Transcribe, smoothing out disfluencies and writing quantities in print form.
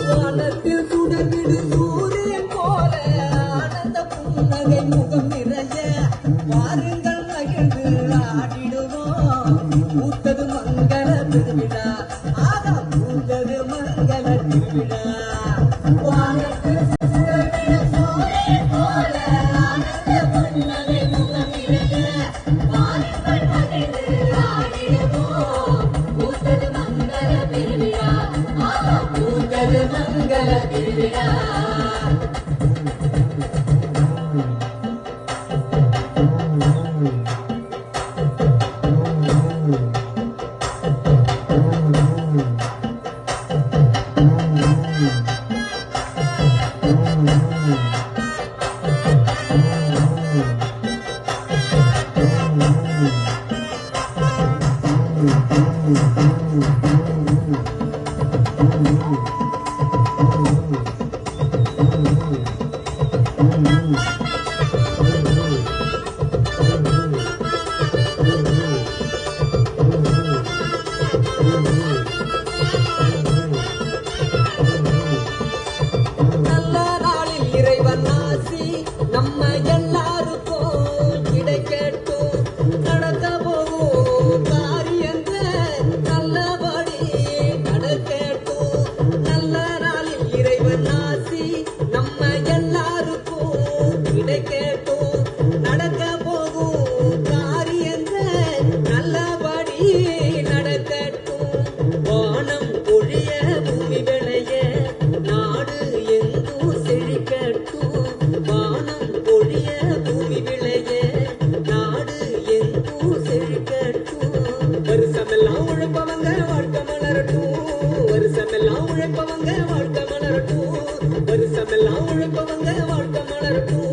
வானத்தில் சுடர்விடு சூரியன் போல ஆனந்த புன்னகை முகம் நிறைய வாருங்கள் மகிழ்ந்து ஆடிடுவோம். பூத்தது மங்கள திருவிழா, ஆகா பூத்தது மங்கள திருவிழா. வானத்தில் சுடர்விடு சூரியன் போல ஆனந்த புன்னகை முகம் நிறைய வாருங்கள் மகிழ்ந்து ஆடிடுவோம். பூத்தது மங்கள திருவிழா, ஆகா பூத்தது மங்கள திருவிழா. நல்ல நாளில் இறைவன் ஆசி நம்ம எல்லாருக்கும் கிடைக்கட்டும். நடக்க போகும் காரியங்கள் நல்லபடி நடக்கட்டும். நல்ல நாளில் இறைவன் ஆசி நம்ம எல்லாருக்கும் கிடைக்கட்டும். நடக்க போகும் காரியங்கள் நல்லபடி நடக்கட்டும். வானம் பொழிய பூமி விளைய நாடு எங்கும் செழிக்கட்டும். வானம் பொழிய பூமி விளைய நாடு எங்கும் செழிக்கட்டும். வருஷமெல்லாம் உழைப்பவங்க வாழ்க்கை மலரட்டும். வருஷமெல்லாம் உழைப்பவங்க வாழ்க்கை மலரட்டும். வருஷமெல்லாம் உழைப்பவங்க வாழ்க்கை மலரட்டும்.